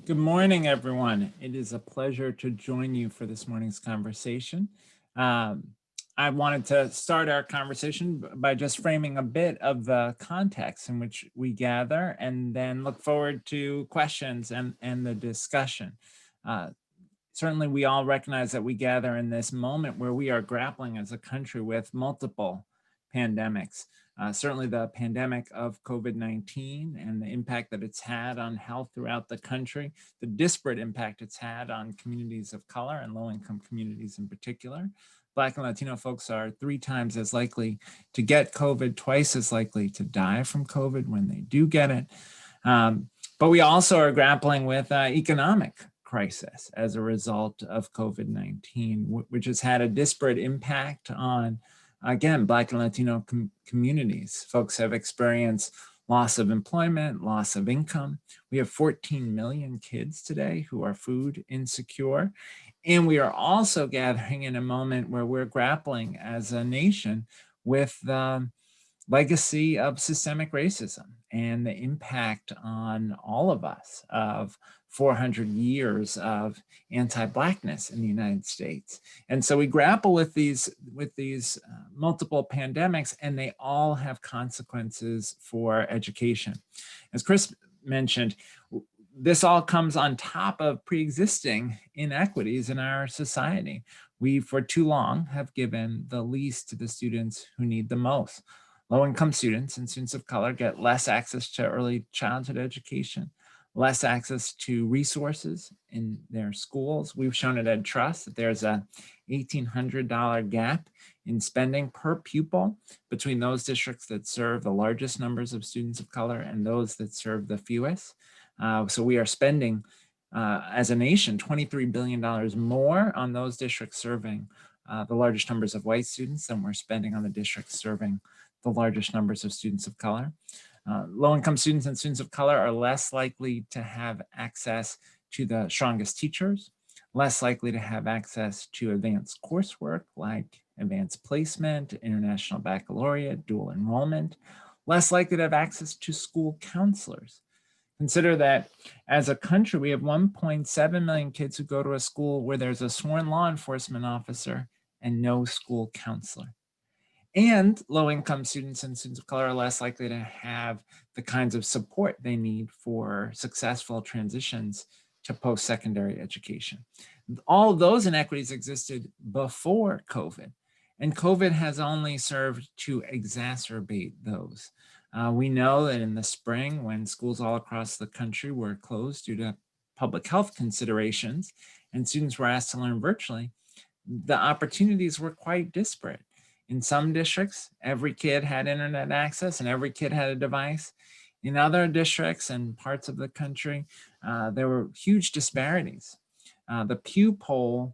Good morning, everyone. It is a pleasure to join you for this morning's conversation. Um, I wanted to start our conversation by just framing a bit of the context in which we gather and then look forward to questions and the discussion. Uh, Certainly, we all recognize that we gather in this moment where we are grappling as a country with multiple pandemics. Certainly, the pandemic of COVID-19 and the impact that it's had on health throughout the country, the disparate impact it's had on communities of color and low-income communities in particular. Black and Latino folks are 3 times as likely to get COVID, twice as likely to die from COVID when they do get it. But we also are grappling with economic crisis as a result of COVID-19, which has had a disparate impact on, again, Black and Latino communities. Folks have experienced loss of employment, loss of income. We have 14 million kids today who are food insecure. And we are also gathering in a moment where we're grappling as a nation with the legacy of systemic racism and the impact on all of us of 400 years of anti-Blackness in the United States. And so we grapple with these multiple pandemics, and they all have consequences for education. As Chris mentioned, this all comes on top of pre-existing inequities in our society. We, for too long, have given the least to the students who need the most. Low-income students and students of color get less access to early childhood education, less access to resources in their schools. We've shown at EdTrust that there's a $1,800 gap in spending per pupil between those districts that serve the largest numbers of students of color and those that serve the fewest. So we are spending, as a nation, $23 billion more on those districts serving the largest numbers of white students than we're spending on the districts serving the largest numbers of students of color. Low-income students and students of color are less likely to have access to the strongest teachers, less likely to have access to advanced coursework like advanced placement, international baccalaureate, dual enrollment, less likely to have access to school counselors. Consider that as a country, we have 1.7 million kids who go to a school where there's a sworn law enforcement officer and no school counselor. And low-income students and students of color are less likely to have the kinds of support they need for successful transitions to post-secondary education. All of those inequities existed before COVID, and COVID has only served to exacerbate those. We know that in the spring, when schools all across the country were closed due to public health considerations, and students were asked to learn virtually, the opportunities were quite disparate. In some districts, every kid had internet access and every kid had a device. In other districts and parts of the country, there were huge disparities. The Pew poll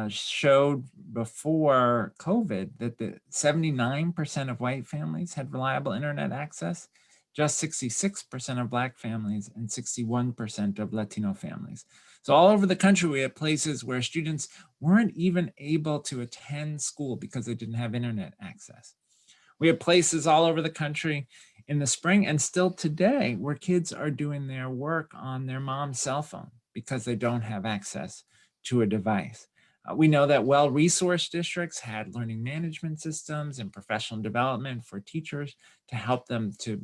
showed before COVID that the 79% of white families had reliable internet access, just 66% of Black families and 61% of Latino families. So all over the country, we have places where students weren't even able to attend school because they didn't have internet access. We have places all over the country in the spring and still today where kids are doing their work on their mom's cell phone because they don't have access to a device. We know that well-resourced districts had learning management systems and professional development for teachers to help them to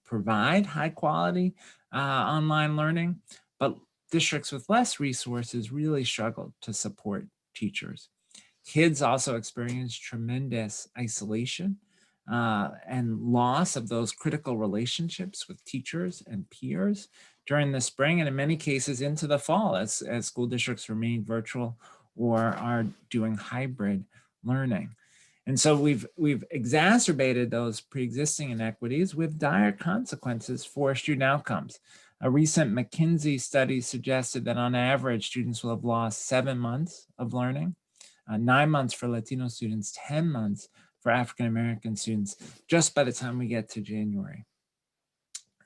provide high quality online learning, but districts with less resources really struggled to support teachers. Kids also experienced tremendous isolation and loss of those critical relationships with teachers and peers during the spring, and in many cases into the fall as school districts remain virtual or are doing hybrid learning. And so we've exacerbated those pre-existing inequities with dire consequences for student outcomes. A recent McKinsey study suggested that on average, students will have lost 7 months of learning, 9 months for Latino students, 10 months for African-American students, just by the time we get to January.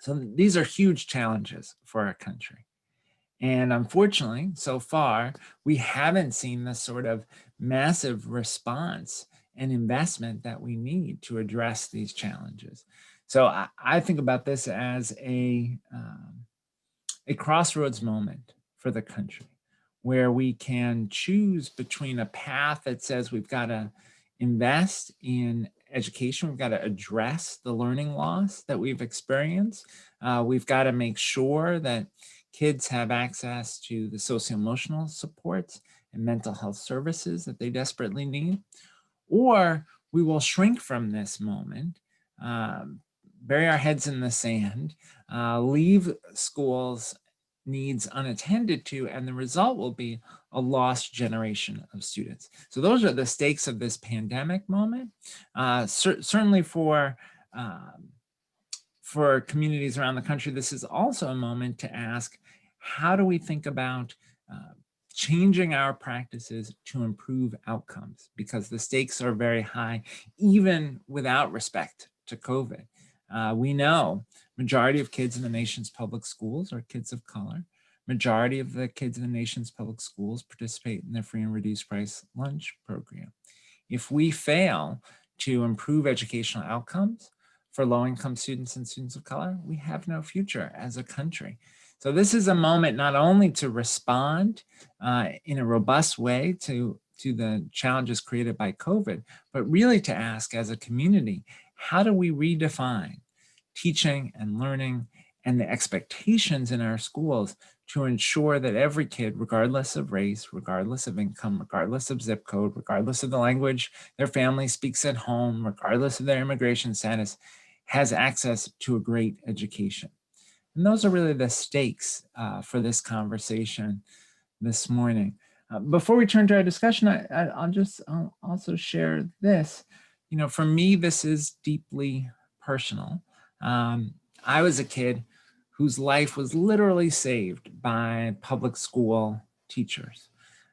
So these are huge challenges for our country. And unfortunately, so far, we haven't seen the sort of massive response and investment that we need to address these challenges. So I think about this as a a crossroads moment for the country where we can choose between a path that says we've got to invest in education, we've got to address the learning loss that we've experienced, we've got to make sure that kids have access to the socio-emotional supports and mental health services that they desperately need, or we will shrink from this moment, bury our heads in the sand, leave schools needs unattended to, and the result will be a lost generation of students. So those are the stakes of this pandemic moment. Certainly for communities around the country, this is also a moment to ask, how do we think about changing our practices to improve outcomes? Because the stakes are very high, even without respect to COVID. We know majority of kids in the nation's public schools are kids of color. Majority of the kids in the nation's public schools participate in the free and reduced price lunch program. If we fail to improve educational outcomes for low-income students and students of color, we have no future as a country. So this is a moment not only to respond in a robust way to the challenges created by COVID, but really to ask as a community, how do we redefine teaching and learning and the expectations in our schools to ensure that every kid, regardless of race, regardless of income, regardless of zip code, regardless of the language their family speaks at home, regardless of their immigration status, has access to a great education. And those are really the stakes for this conversation this morning. Before we turn to our discussion, I'll also share this. You know, for me, this is deeply personal. I was a kid whose life was literally saved by public school teachers.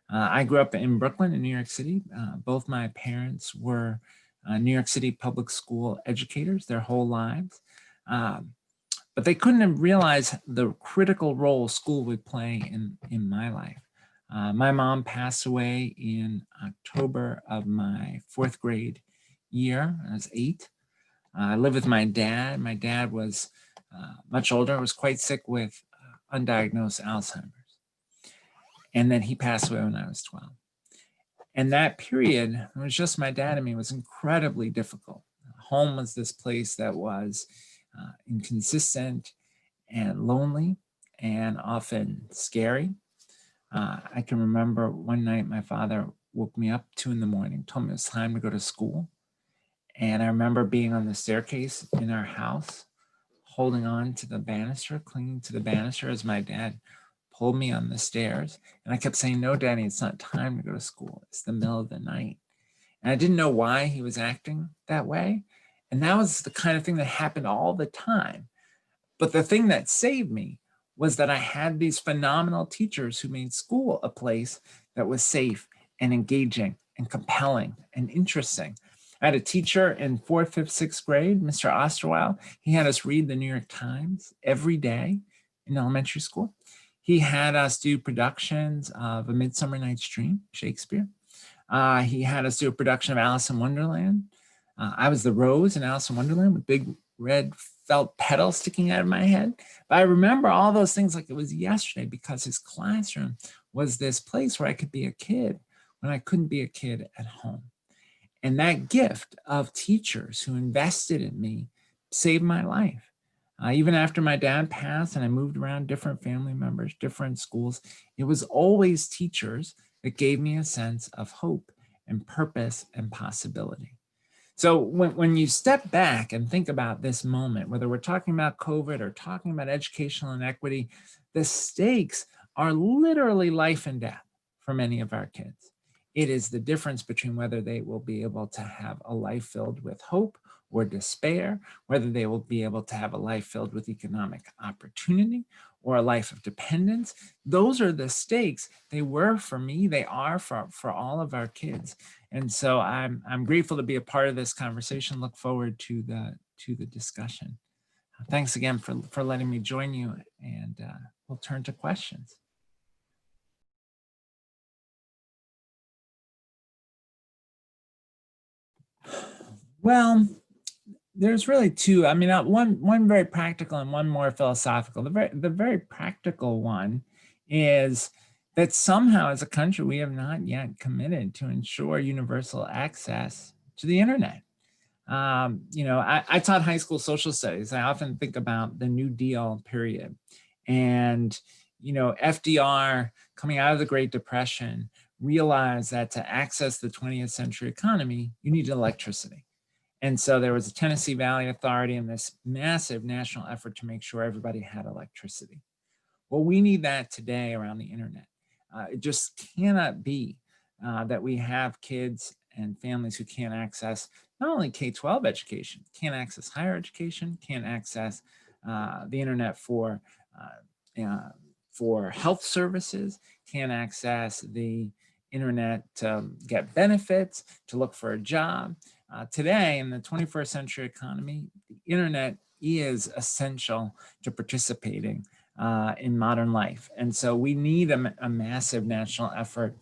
I grew up in Brooklyn in New York City. Both my parents were New York City public school educators their whole lives. But they couldn't have realized the critical role school would play in my life. My mom passed away in October of my 4th grade year. I was 8. I lived with my dad. My dad was much older, was quite sick with undiagnosed Alzheimer's. And then he passed away when I was 12. And that period, it was just my dad and me, was incredibly difficult. Home was this place that was inconsistent and lonely and often scary. I can remember one night my father woke me up 2 a.m, told me it was time to go to school. And I remember being on the staircase in our house, holding on to the banister, clinging to the banister as my dad pulled me on the stairs. And I kept saying, no, Daddy, it's not time to go to school. It's the middle of the night. And I didn't know why he was acting that way. And that was the kind of thing that happened all the time. But the thing that saved me was that I had these phenomenal teachers who made school a place that was safe and engaging and compelling and interesting. I had a teacher in 4th, 5th, 6th grade, Mr. Osterweil. He had us read the New York Times every day in elementary school. He had us do productions of A Midsummer Night's Dream, Shakespeare. He had us do a production of Alice in Wonderland. I was the rose in Alice in Wonderland with big red felt petals sticking out of my head. But I remember all those things like it was yesterday because his classroom was this place where I could be a kid when I couldn't be a kid at home. And that gift of teachers who invested in me saved my life. Even after my dad passed and I moved around different family members, different schools, it was always teachers that gave me a sense of hope and purpose and possibility. So when you step back and think about this moment, whether we're talking about COVID or talking about educational inequity, the stakes are literally life and death for many of our kids. It is the difference between whether they will be able to have a life filled with hope or despair, whether they will be able to have a life filled with economic opportunity or a life of dependence. Those are the stakes. They were for me, they are for all of our kids. And so I'm grateful to be a part of this conversation. Look forward to the discussion. Thanks again for letting me join you, and we'll turn to questions. Well, There's really two. I mean, one very practical and one more philosophical. The very practical one is that somehow as a country, we have not yet committed to ensure universal access to the internet. I taught high school social studies. I often think about the New Deal period and, FDR coming out of the Great Depression realized that to access the 20th century economy, you needed electricity. And so there was a Tennessee Valley Authority and this massive national effort to make sure everybody had electricity. Well, we need that today around the internet. It just cannot be that we have kids and families who can't access not only K-12 education, can't access higher education, can't access the internet for health services, can't access the internet to get benefits, to look for a job. Today, in the 21st century economy, the internet is essential to participating in modern life. And so we need a massive national effort,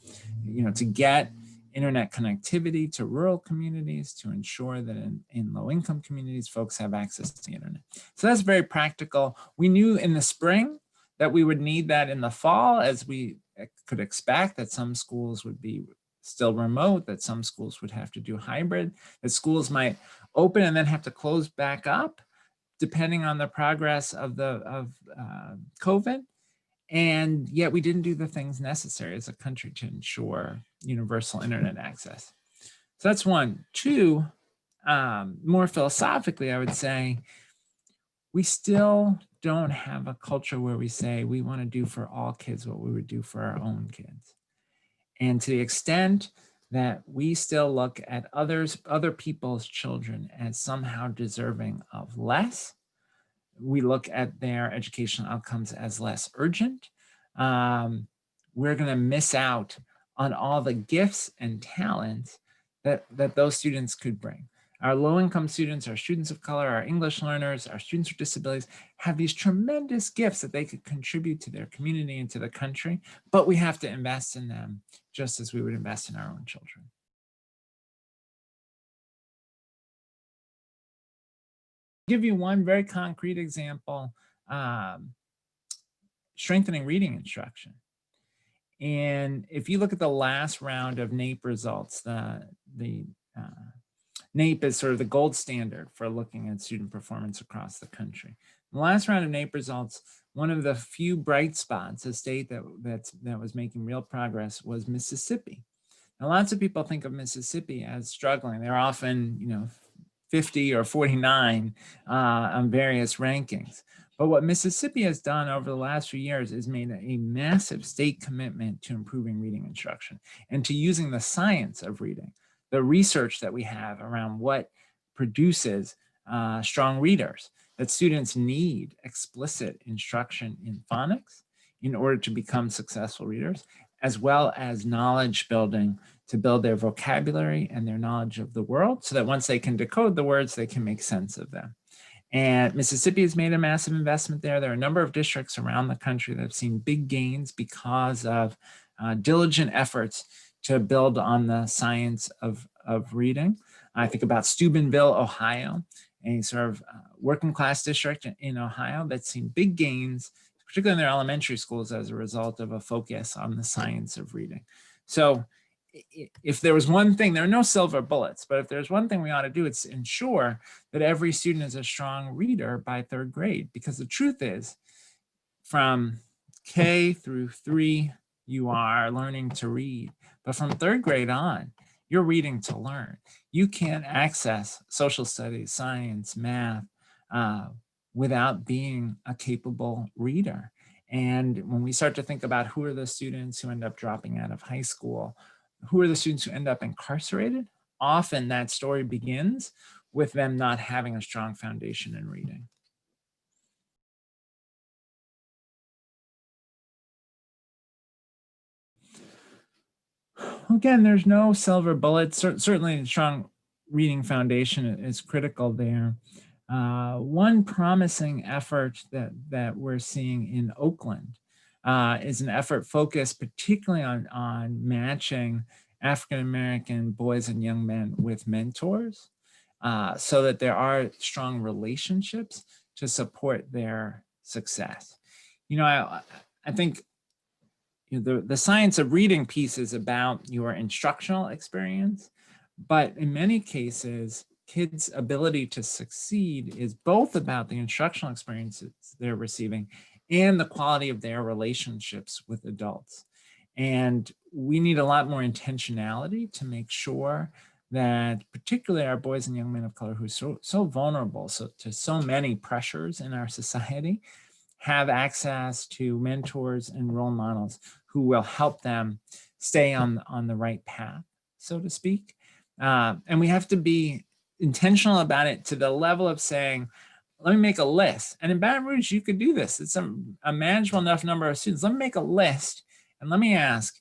to get internet connectivity to rural communities, to ensure that in low-income communities, folks have access to the internet. So that's very practical. We knew in the spring that we would need that in the fall, as we could expect that some schools would be still remote, that some schools would have to do hybrid, that schools might open and then have to close back up, depending on the progress of COVID. And yet we didn't do the things necessary as a country to ensure universal internet access. So that's one. Two, more philosophically, I would say, we still don't have a culture where we say we want to do for all kids what we would do for our own kids. And to the extent that we still look at other people's children as somehow deserving of less, we look at their educational outcomes as less urgent, we're going to miss out on all the gifts and talents that those students could bring. Our low-income students, our students of color, our English learners, our students with disabilities have these tremendous gifts that they could contribute to their community and to the country, but we have to invest in them just as we would invest in our own children. I'll give you one very concrete example, strengthening reading instruction. And if you look at the last round of NAEP results, NAEP is sort of the gold standard for looking at student performance across the country. In the last round of NAEP results, one of the few bright spots, a state that was making real progress, was Mississippi. Now, lots of people think of Mississippi as struggling. They're often, 50 or 49 on various rankings. But what Mississippi has done over the last few years is made a massive state commitment to improving reading instruction and to using the science of reading, the research that we have around what produces strong readers, that students need explicit instruction in phonics in order to become successful readers, as well as knowledge building to build their vocabulary and their knowledge of the world so that once they can decode the words, they can make sense of them. And Mississippi has made a massive investment there. There are a number of districts around the country that have seen big gains because of diligent efforts to build on the science of reading. I think about Steubenville, Ohio, a sort of working class district in Ohio that's seen big gains, particularly in their elementary schools, as a result of a focus on the science of reading. So if there was one thing, there are no silver bullets, but if there's one thing we ought to do, it's ensure that every student is a strong reader by third grade. Because the truth is, from K through 3, you are learning to read. But from third grade on, you're reading to learn. You can't access social studies, science, math, without being a capable reader. And when we start to think about who are the students who end up dropping out of high school, who are the students who end up incarcerated, often that story begins with them not having a strong foundation in reading. Again, there's no silver bullet. Certainly a strong reading foundation is critical there. One promising effort that we're seeing in Oakland is an effort focused particularly on matching African-American boys and young men with mentors. so that there are strong relationships to support their success. You know, I think the science of reading piece is about your instructional experience, but in many cases, kids' ability to succeed is both about the instructional experiences they're receiving and the quality of their relationships with adults. And we need a lot more intentionality to make sure that particularly our boys and young men of color who are so vulnerable to so many pressures in our society have access to mentors and role models who will help them stay on the right path, so to speak. And we have to be intentional about it to the level of saying, let me make a list. And in Baton Rouge, you could do this. It's a manageable enough number of students. Let me make a list and let me ask,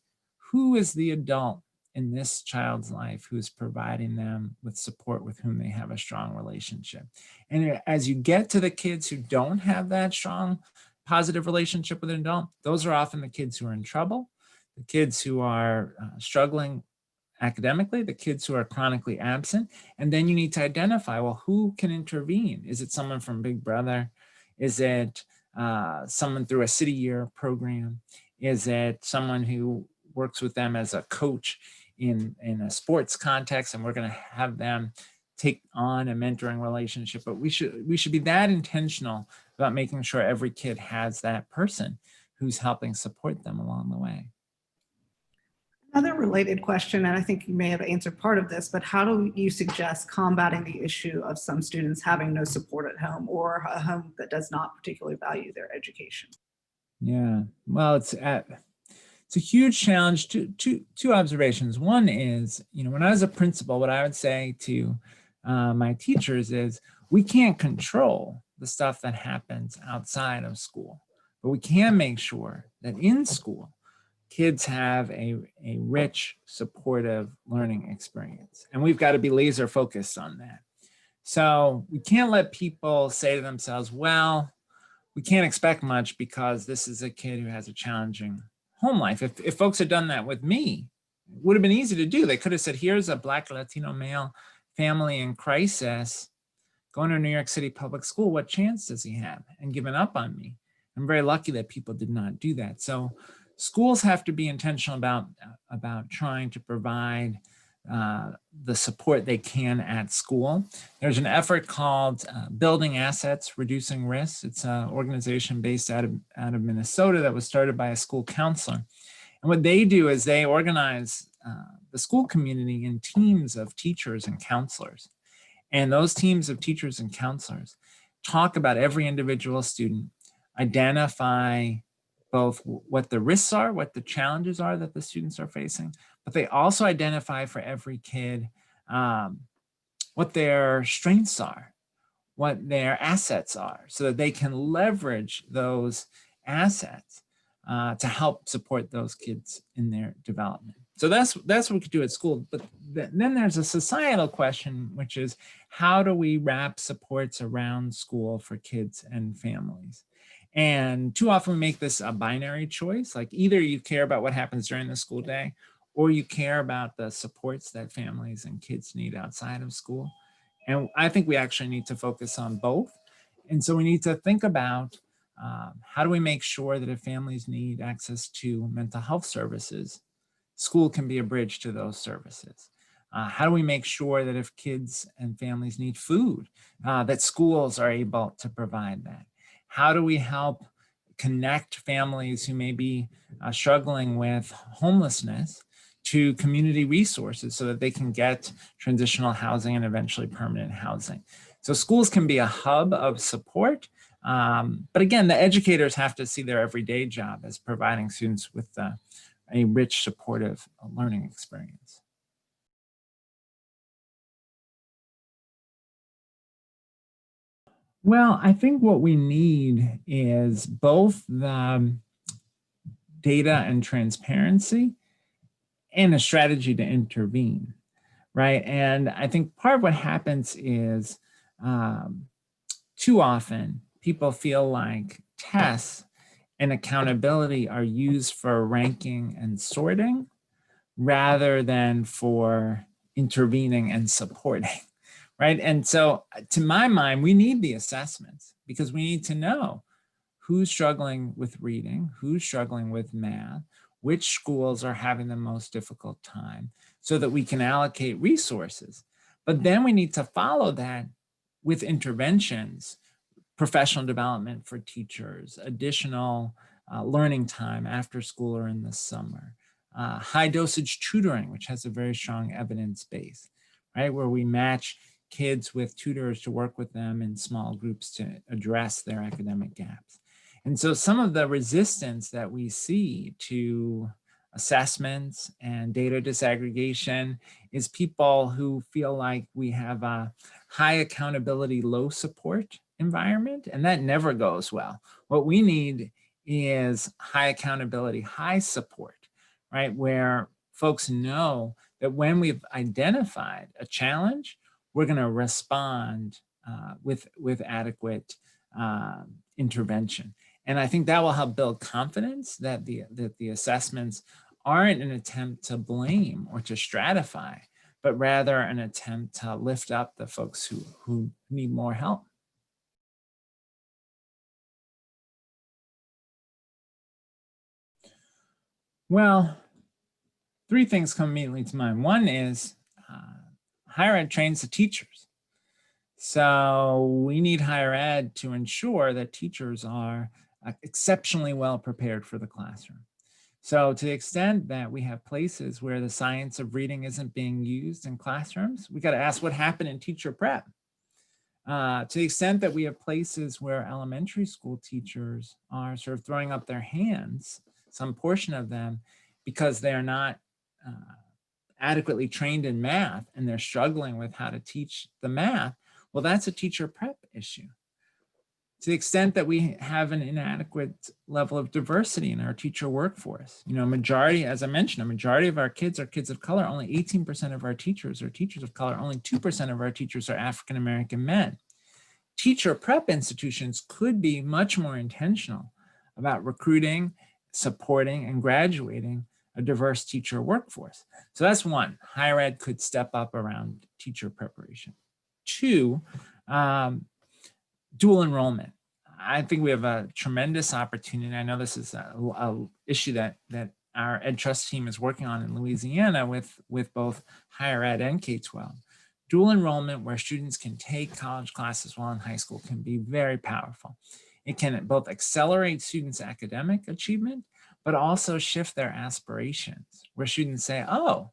who is the adult in this child's life who's providing them with support with whom they have a strong relationship? And as you get to the kids who don't have that strong positive relationship with an adult, those are often the kids who are in trouble, the kids who are struggling academically, the kids who are chronically absent. And then you need to identify, well, who can intervene? Is it someone from Big Brother? Is it someone through a city year program? Is it someone who works with them as a coach in a sports context, and we're going to have them take on a mentoring relationship? But we should be that intentional about making sure every kid has that person who's helping support them along the way. Another related question, and I think you may have answered part of this, but how do you suggest combating the issue of some students having no support at home or a home that does not particularly value their education? Yeah, well, it's a huge challenge. Two observations. One is, when I was a principal, what I would say to my teachers is, we can't control the stuff that happens outside of school, but we can make sure that in school, kids have a rich, supportive learning experience. And we've got to be laser focused on that. So we can't let people say to themselves, well, we can't expect much because this is a kid who has a challenging home life. If folks had done that with me, it would have been easy to do. They could have said, here's a Black Latino male family in crisis going to New York City public school. What chance does he have? And given up on me. I'm very lucky that people did not do that. So schools have to be intentional about trying to provide the support they can at school. There's an effort called Building Assets, Reducing Risks. It's an organization based out of Minnesota that was started by a school counselor. And what they do is they organize the school community in teams of teachers and counselors. And those teams of teachers and counselors talk about every individual student, identify both what the risks are, what the challenges are that the students are facing, but they also identify for every kid what their strengths are, what their assets are, so that they can leverage those assets to help support those kids in their development. So that's what we could do at school. But then there's a societal question, which is, how do we wrap supports around school for kids and families? And too often we make this a binary choice, like either you care about what happens during the school day, or you care about the supports that families and kids need outside of school. And I think we actually need to focus on both. And so we need to think about how do we make sure that if families need access to mental health services, school can be a bridge to those services. How do we make sure that if kids and families need food, that schools are able to provide that? How do we help connect families who may be struggling with homelessness to community resources so that they can get transitional housing and eventually permanent housing? So schools can be a hub of support. But again, the educators have to see their everyday job as providing students with a rich, supportive learning experience. Well, I think what we need is both the data and transparency and a strategy to intervene, right? And I think part of what happens is too often people feel like tests and accountability are used for ranking and sorting rather than for intervening and supporting, right? And so to my mind, we need the assessments because we need to know who's struggling with reading, who's struggling with math, which schools are having the most difficult time so that we can allocate resources. But then we need to follow that with interventions, professional development for teachers, additional learning time after school or in the summer, high dosage tutoring, which has a very strong evidence base, right? Where we match kids with tutors to work with them in small groups to address their academic gaps. And so some of the resistance that we see to assessments and data disaggregation is people who feel like we have a high accountability, low support environment, and that never goes well. What we need is high accountability, high support, right? Where folks know that when we've identified a challenge, we're going to respond with adequate intervention. And I think that will help build confidence that the assessments aren't an attempt to blame or to stratify, but rather an attempt to lift up the folks who need more help. Well, three things come immediately to mind. One is higher ed trains the teachers. So we need higher ed to ensure that teachers are exceptionally well prepared for the classroom. So to the extent that we have places where the science of reading isn't being used in classrooms, we got to ask what happened in teacher prep. To the extent that we have places where elementary school teachers are sort of throwing up their hands, some portion of them, because they are not adequately trained in math and they're struggling with how to teach the math, well, that's a teacher prep issue. To the extent that we have an inadequate level of diversity in our teacher workforce, majority, as I mentioned, a majority of our kids are kids of color. Only 18% of our teachers are teachers of color. Only 2% of our teachers are African-American men. Teacher prep institutions could be much more intentional about recruiting, supporting, and graduating a diverse teacher workforce. So that's one. Higher ed could step up around teacher preparation. Two, dual enrollment. I think we have a tremendous opportunity. I know this is a issue that our Ed Trust team is working on in Louisiana with both higher ed and K-12. Dual enrollment, where students can take college classes while in high school, can be very powerful. It can both accelerate students' academic achievement, but also shift their aspirations, where students say, oh,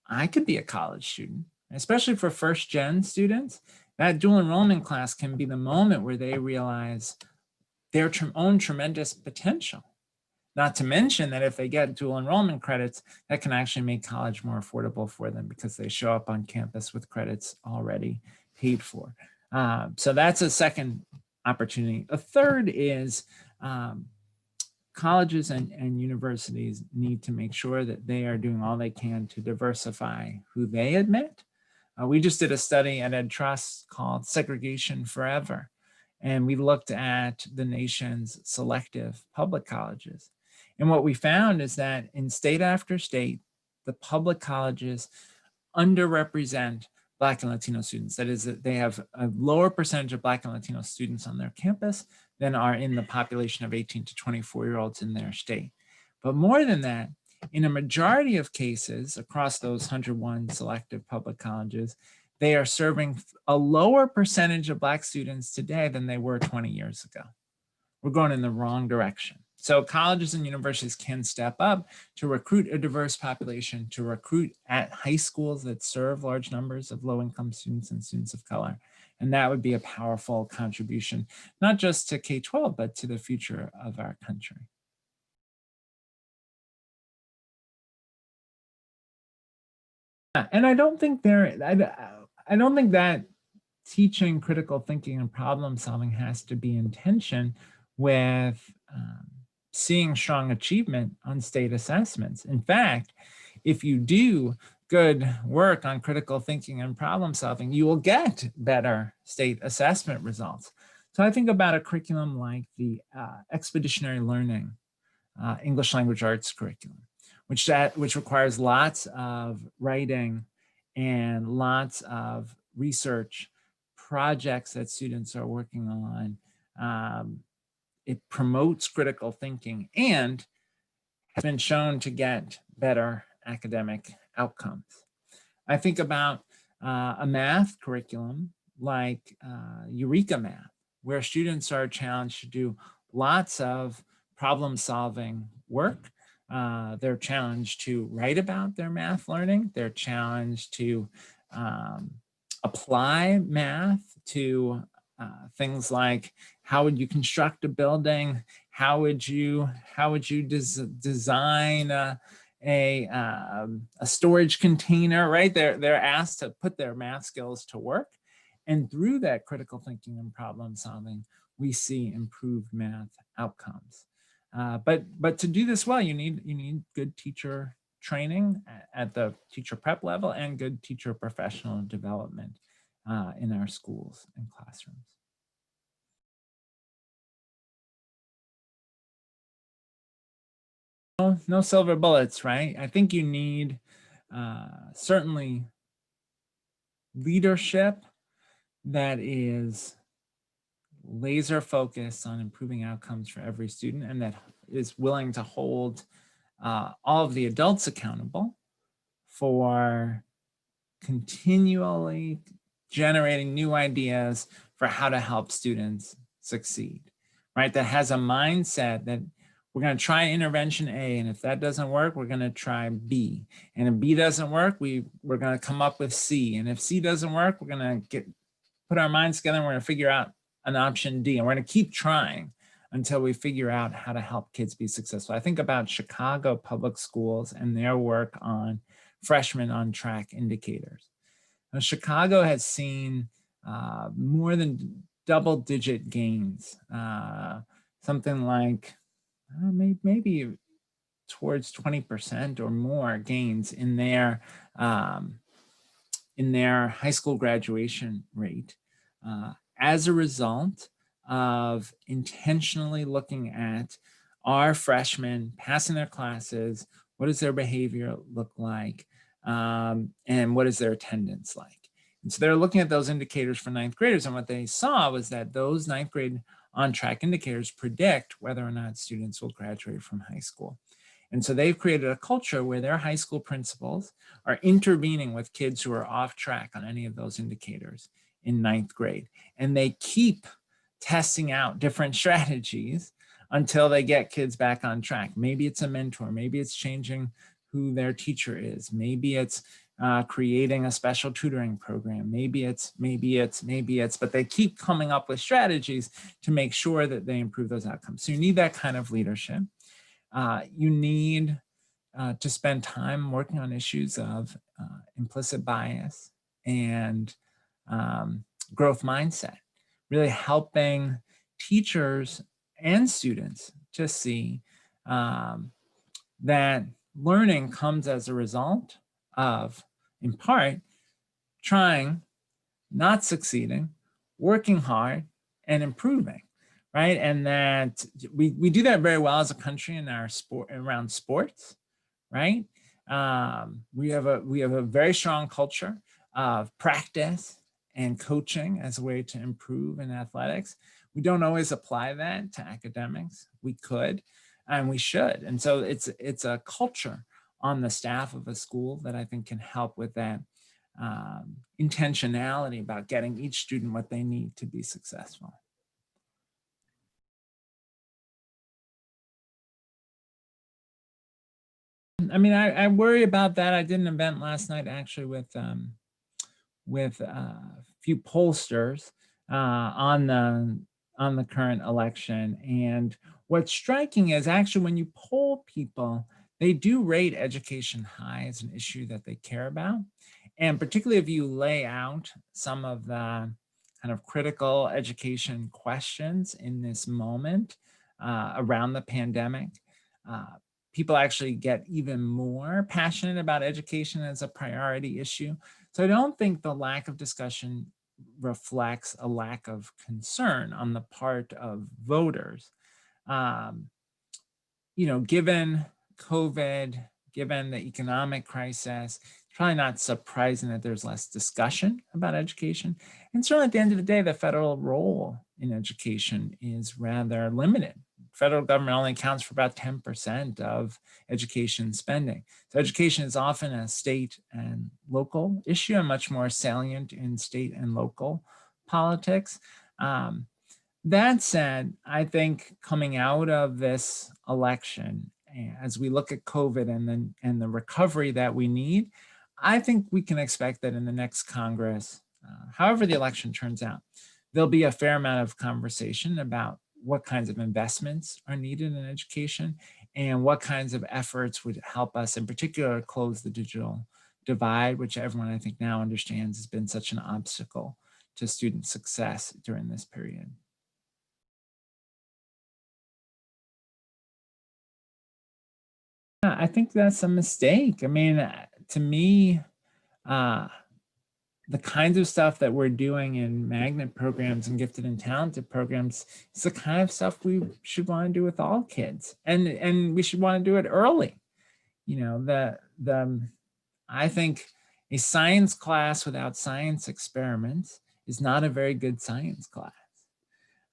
I could be a college student, especially for first-gen students. That dual enrollment class can be the moment where they realize their own tremendous potential. Not to mention that if they get dual enrollment credits, that can actually make college more affordable for them because they show up on campus with credits already paid for. So that's a second opportunity. A third is colleges and universities need to make sure that they are doing all they can to diversify who they admit. We just did a study at Ed Trust called Segregation Forever, and we looked at the nation's selective public colleges. And what we found is that in state after state, the public colleges underrepresent Black and Latino students. That is, that they have a lower percentage of Black and Latino students on their campus than are in the population of 18 to 24-year-olds in their state. But more than that, in a majority of cases across those 101 selective public colleges, they are serving a lower percentage of Black students today than they were 20 years ago. We're going in the wrong direction. So colleges and universities can step up to recruit a diverse population, to recruit at high schools that serve large numbers of low-income students and students of color. And that would be a powerful contribution, not just to K-12, but to the future of our country. And I don't think I don't think that teaching critical thinking and problem solving has to be in tension with seeing strong achievement on state assessments. In fact, if you do good work on critical thinking and problem solving, you will get better state assessment results. So I think about a curriculum like the expeditionary learning English language arts curriculum, which requires lots of writing and lots of research projects that students are working on. It promotes critical thinking and has been shown to get better academic outcomes. I think about a math curriculum like Eureka Math, where students are challenged to do lots of problem-solving work. They're challenged to write about their math learning. They're challenged to apply math to things like how would you construct a building? How would you design a storage container, right? They're asked to put their math skills to work. And through that critical thinking and problem solving, we see improved math outcomes. But to do this well, you need good teacher training at the teacher prep level and good teacher professional development in our schools and classrooms. No silver bullets, right? I think you need certainly leadership that is laser focused on improving outcomes for every student and that is willing to hold all of the adults accountable for continually generating new ideas for how to help students succeed, right? That has a mindset that we're going to try intervention A, and if that doesn't work, we're going to try B. And if B doesn't work, we're going to come up with C. And if C doesn't work, we're going to put our minds together and we're going to figure out an option D. And we're going to keep trying until we figure out how to help kids be successful. I think about Chicago public schools and their work on freshman on track indicators. Now, Chicago has seen more than double-digit gains, something like maybe towards 20% or more gains in their high school graduation rate as a result of intentionally looking at our freshmen passing their classes, what does their behavior look like, and what is their attendance like. And so they're looking at those indicators for ninth graders, and what they saw was that those ninth grade on-track indicators predict whether or not students will graduate from high school. And so they've created a culture where their high school principals are intervening with kids who are off track on any of those indicators in ninth grade. And they keep testing out different strategies until they get kids back on track. Maybe it's a mentor, maybe it's changing who their teacher is, maybe it's creating a special tutoring program, maybe it's, but they keep coming up with strategies to make sure that they improve those outcomes. So you need that kind of leadership. You need to spend time working on issues of implicit bias and growth mindset, really helping teachers and students to see that learning comes as a result of, in part, trying, not succeeding, working hard, and improving, right? And that we do that very well as a country in our around sports, right? We have a very strong culture of practice and coaching as a way to improve in athletics. We don't always apply that to academics. We could, and we should. And so it's a culture on the staff of a school that I think can help with that intentionality about getting each student what they need to be successful. I mean, I worry about that. I did an event last night actually with a few pollsters on the current election. And what's striking is actually when you poll people, they do rate education high as an issue that they care about. And particularly if you lay out some of the kind of critical education questions in this moment around the pandemic, people actually get even more passionate about education as a priority issue. So I don't think the lack of discussion reflects a lack of concern on the part of voters. You know, given COVID, given the economic crisis, probably not surprising that there's less discussion about education. And certainly at the end of the day, the federal role in education is rather limited. Federal government only accounts for about 10% of education spending. So education is often a state and local issue and much more salient in state and local politics. That said, I think coming out of this election, as we look at COVID and the recovery that we need, I think we can expect that in the next Congress, however the election turns out, there'll be a fair amount of conversation about what kinds of investments are needed in education and what kinds of efforts would help us in particular close the digital divide, which everyone I think now understands has been such an obstacle to student success during this period. I think that's a mistake. I mean, to me, the kinds of stuff that we're doing in magnet programs and gifted and talented programs is the kind of stuff we should want to do with all kids, and we should want to do it early. You know, I think a science class without science experiments is not a very good science class.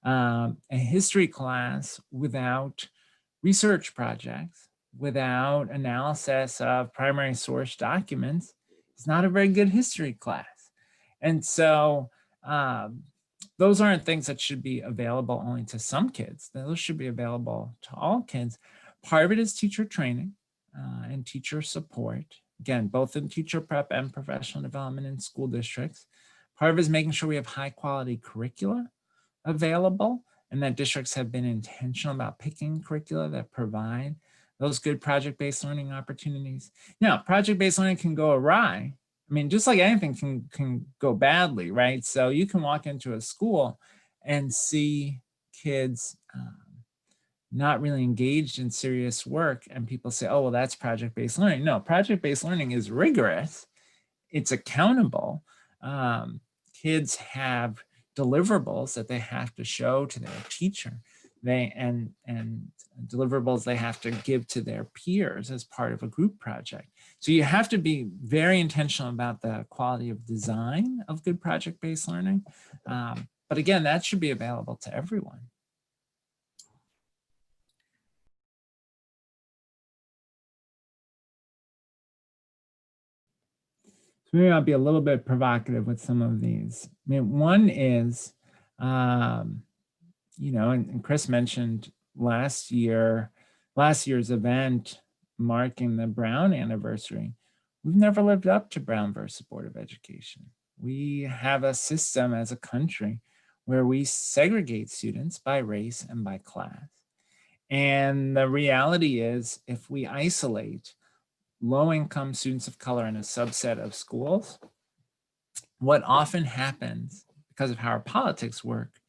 A history class without research projects, without analysis of primary source documents, is not a very good history class. And so those aren't things that should be available only to some kids. Those should be available to all kids. Part of it is teacher training and teacher support. Again, both in teacher prep and professional development in school districts. Part of it is making sure we have high quality curricula available and that districts have been intentional about picking curricula that provide those good project-based learning opportunities. Now, project-based learning can go awry. I mean, just like anything can go badly, right? So you can walk into a school and see kids not really engaged in serious work and people say, oh, well, that's project-based learning. No, project-based learning is rigorous. It's accountable. Kids have deliverables that they have to show to their teacher. And deliverables they have to give to their peers as part of a group project. So you have to be very intentional about the quality of design of good project-based learning. But again, that should be available to everyone. So maybe I'll be a little bit provocative with some of these. I mean, one is, you know, and Chris mentioned last year's event marking the Brown anniversary. We've never lived up to Brown versus Board of Education. We have a system as a country where we segregate students by race and by class. And the reality is, if we isolate low-income students of color in a subset of schools, what often happens because of how our politics work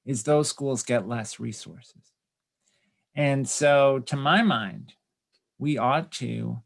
is those schools get less resources. And so to my mind, we ought to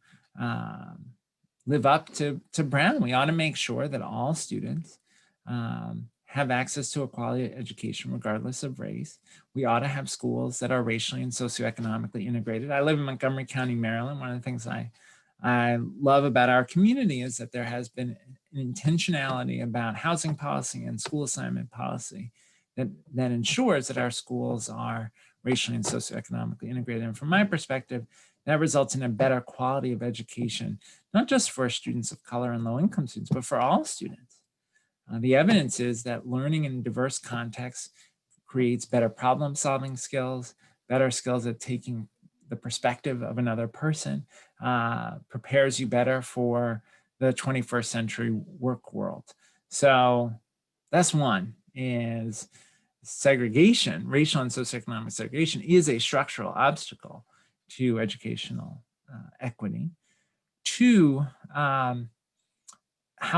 live up to Brown. We ought to make sure that all students have access to a quality education regardless of race. We ought to have schools that are racially and socioeconomically integrated. I live in Montgomery County, Maryland. One of the things I love about our community is that there has been an intentionality about housing policy and school assignment policy that ensures that our schools are racially and socioeconomically integrated. And from my perspective, that results in a better quality of education, not just for students of color and low-income students, but for all students. The evidence is that learning in diverse contexts creates better problem-solving skills, better skills at taking the perspective of another person, prepares you better for the 21st century work world. So that's one, is segregation, racial and socioeconomic segregation is a structural obstacle to educational equity. Two, how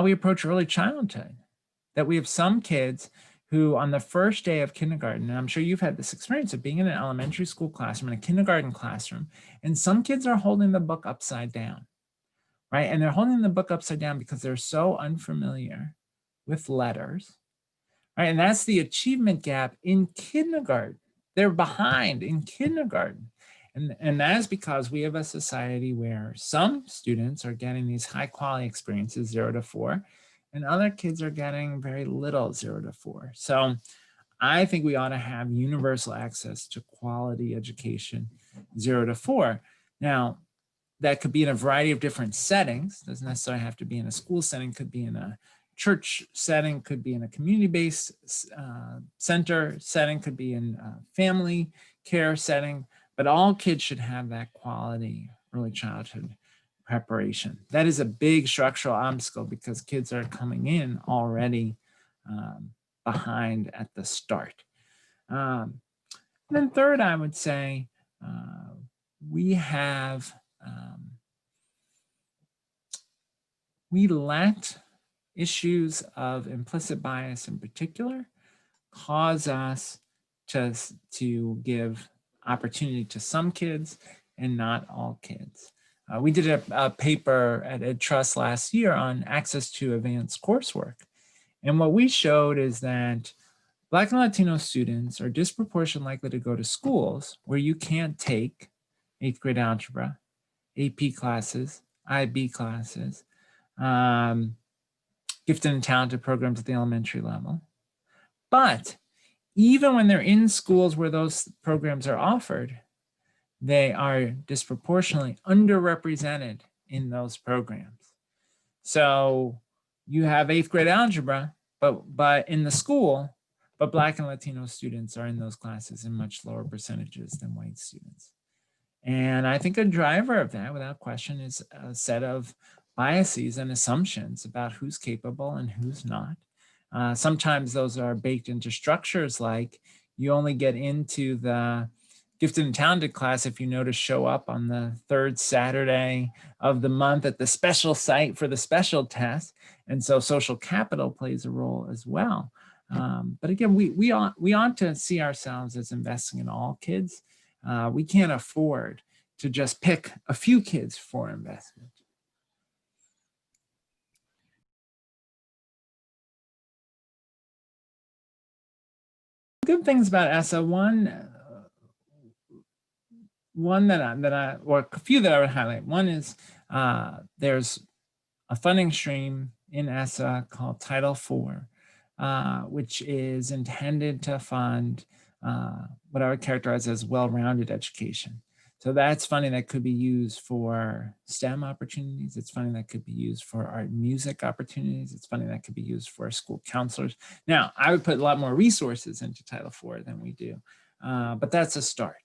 we approach early childhood, that we have some kids who on the first day of kindergarten, and I'm sure you've had this experience of being in an elementary school classroom, in a kindergarten classroom, and some kids are holding the book upside down, right? And they're holding the book upside down because they're so unfamiliar with letters, right? And that's the achievement gap in kindergarten. They're behind in kindergarten. And that is because we have a society where some students are getting these high quality experiences 0 to 4, and other kids are getting very little 0 to 4. So I think we ought to have universal access to quality education 0 to 4. Now, that could be in a variety of different settings. Doesn't necessarily have to be in a school setting, could be in a church setting, could be in a community-based center setting, could be in a family care setting, but all kids should have that quality early childhood preparation. That is a big structural obstacle because kids are coming in already behind at the start. And then third, I would say we have we let issues of implicit bias in particular cause us to give opportunity to some kids and not all kids. We did a paper at EdTrust last year on access to advanced coursework. And what we showed is that Black and Latino students are disproportionately likely to go to schools where you can't take 8th grade algebra, AP classes, IB classes, gifted and talented programs at the elementary level. But even when they're in schools where those programs are offered, they are disproportionately underrepresented in those programs. So you have 8th grade algebra, but in the school, but Black and Latino students are in those classes in much lower percentages than white students. And I think a driver of that, without question, is a set of biases and assumptions about who's capable and who's not. Sometimes those are baked into structures like you only get into the gifted and talented class if you know to show up on the 3rd Saturday of the month at the special site for the special test. And so social capital plays a role as well. But again, we ought to see ourselves as investing in all kids. We can't afford to just pick a few kids for investment. Good things about ESSA. One that I, or a few that I would highlight. One is there's a funding stream in ESSA called Title IV, which is intended to fund what I would characterize as well-rounded education. So that's funding that could be used for STEM opportunities. It's funding that could be used for art and music opportunities. It's funding that could be used for school counselors. Now, I would put a lot more resources into Title IV than we do, but that's a start.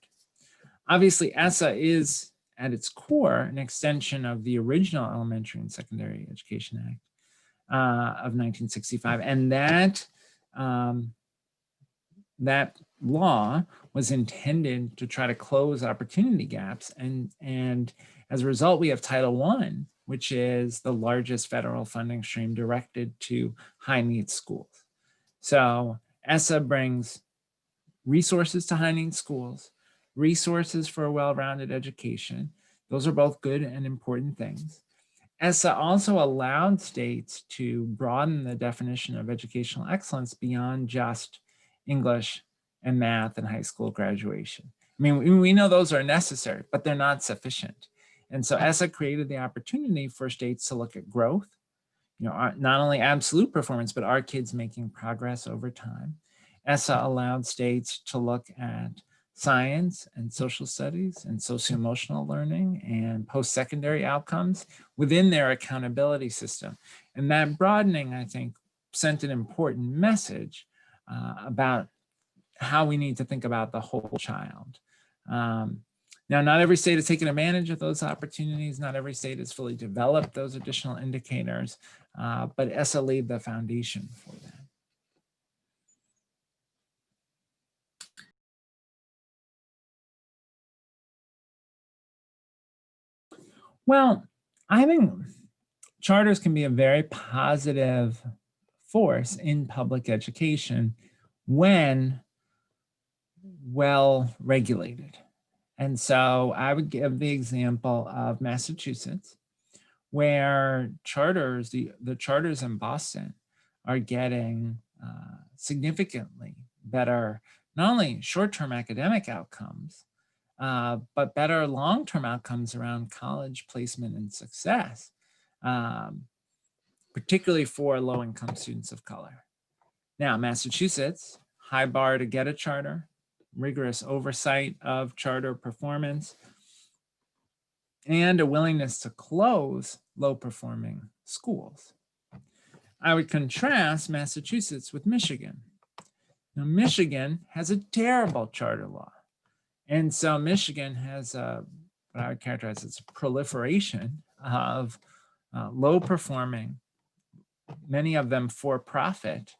Obviously, ESSA is at its core an extension of the original Elementary and Secondary Education Act of 1965, and that that law was intended to try to close opportunity gaps, and as a result, we have Title I, which is the largest federal funding stream directed to high needs schools. So ESSA brings resources to high needs schools, resources for a well-rounded education. Those are both good and important things. ESSA also allowed states to broaden the definition of educational excellence beyond just English and math and high school graduation. I mean, we know those are necessary, but they're not sufficient. And so ESSA created the opportunity for states to look at growth, not only absolute performance, but are kids making progress over time. ESSA allowed states to look at science and social studies and socio-emotional learning and post-secondary outcomes within their accountability system. And that broadening, I think, sent an important message about how we need to think about the whole child. Now, not every state has taken advantage of those opportunities. Not every state has fully developed those additional indicators, but ESSA laid the foundation for that. Well, I think charters can be a very positive force in public education when well regulated. And so I would give the example of Massachusetts, where charters, the charters in Boston are getting significantly better, not only short-term academic outcomes, but better long-term outcomes around college placement and success, particularly for low-income students of color. Now, Massachusetts, high bar to get a charter, rigorous oversight of charter performance, and a willingness to close low-performing schools. I would contrast Massachusetts with Michigan. Now, Michigan has a terrible charter law. And so Michigan has what I would characterize as a proliferation of low-performing, many of them for-profit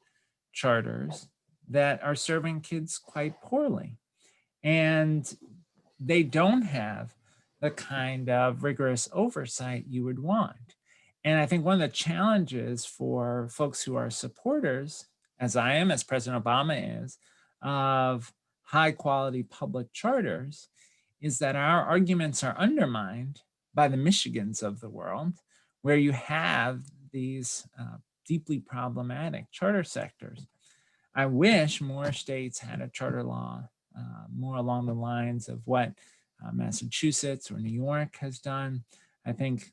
charters that are serving kids quite poorly. And they don't have the kind of rigorous oversight you would want. And I think one of the challenges for folks who are supporters, as I am, as President Obama is, of high quality public charters, is that our arguments are undermined by the Michigans of the world, where you have these deeply problematic charter sectors. I wish more states had a charter law more along the lines of what Massachusetts or New York has done. I think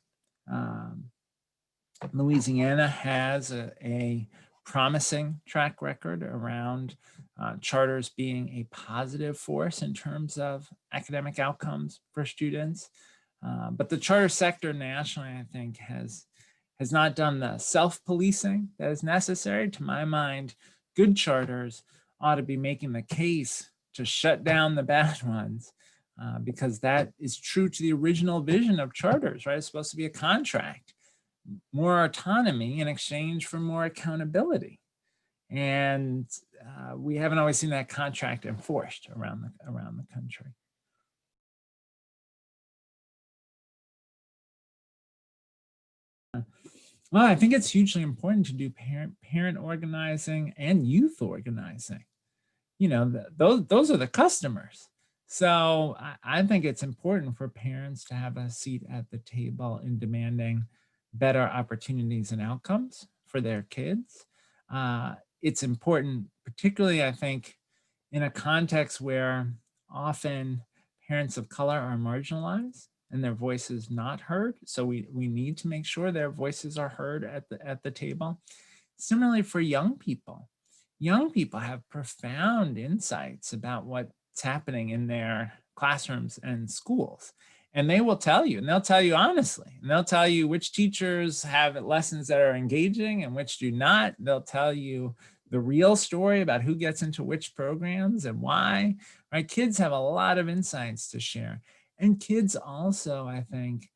Louisiana has a promising track record around charters being a positive force in terms of academic outcomes for students. But the charter sector nationally, I think, has not done the self-policing that is necessary. To my mind, good charters ought to be making the case to shut down the bad ones, because that is true to the original vision of charters, right? It's supposed to be a contract, more autonomy in exchange for more accountability. And we haven't always seen that contract enforced around the country. Well, I think it's hugely important to do parent organizing and youth organizing. You know, those are the customers. So I think it's important for parents to have a seat at the table in demanding better opportunities and outcomes for their kids. It's important, particularly, I think, in a context where often parents of color are marginalized and their voices not heard. So we need to make sure their voices are heard at the table. Similarly, for young people have profound insights about what's happening in their classrooms and schools. And they will tell you, and they'll tell you honestly, and they'll tell you which teachers have lessons that are engaging and which do not. They'll tell you the real story about who gets into which programs and why, right? Kids have a lot of insights to share. And kids also, I think,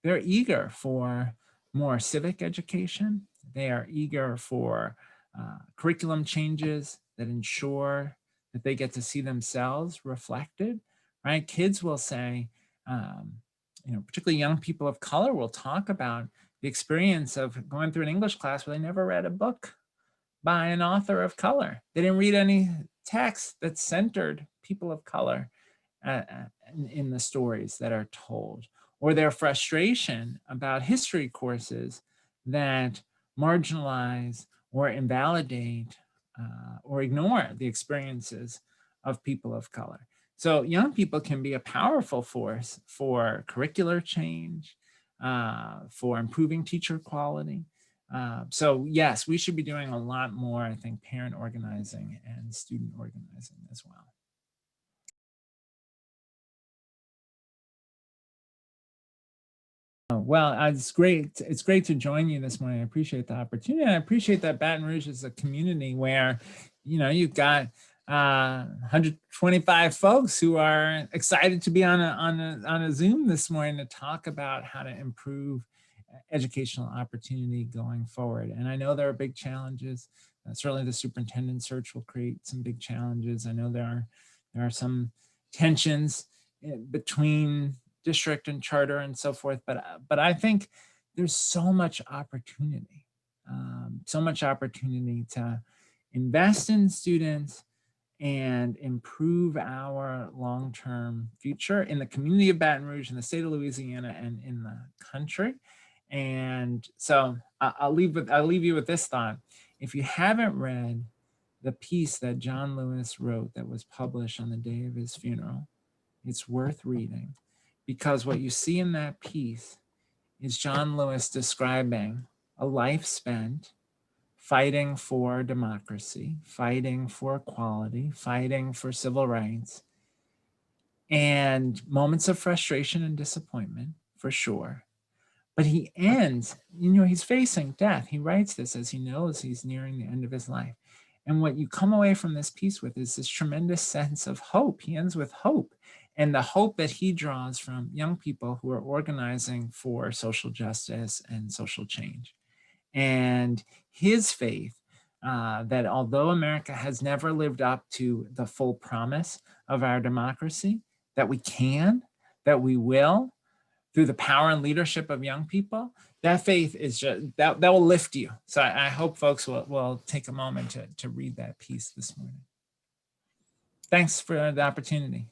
they're eager for more civic education. They are eager for curriculum changes that ensure that they get to see themselves reflected, right? Kids will say, particularly young people of color will talk about the experience of going through an English class where they never read a book by an author of color. They didn't read any text that centered people of color in the stories that are told, or their frustration about history courses that marginalize or invalidate or ignore the experiences of people of color. So young people can be a powerful force for curricular change, for improving teacher quality. So yes, we should be doing a lot more, I think, parent organizing and student organizing as well. Well, it's great. It's great to join you this morning. I appreciate the opportunity. I appreciate that Baton Rouge is a community where, you've got 125 folks who are excited to be on a Zoom this morning to talk about how to improve educational opportunity going forward. And I know there are big challenges. Certainly the superintendent search will create some big challenges. I know there are some tensions between district and charter and so forth, but I think there's so much opportunity to invest in students and improve our long-term future in the community of Baton Rouge, in the state of Louisiana, and in the country. And so I'll leave you with this thought. If you haven't read the piece that John Lewis wrote that was published on the day of his funeral, It's worth reading because what you see in that piece is John Lewis describing a life spent fighting for democracy, fighting for equality, fighting for civil rights, and moments of frustration and disappointment, for sure. But he ends, he's facing death. He writes this as he knows he's nearing the end of his life. And what you come away from this piece with is this tremendous sense of hope. He ends with hope, and the hope that he draws from young people who are organizing for social justice and social change. And his faith that although America has never lived up to the full promise of our democracy, that we can, that we will, through the power and leadership of young people, that faith is just, that will lift you. So I hope folks will take a moment to read that piece this morning. Thanks for the opportunity.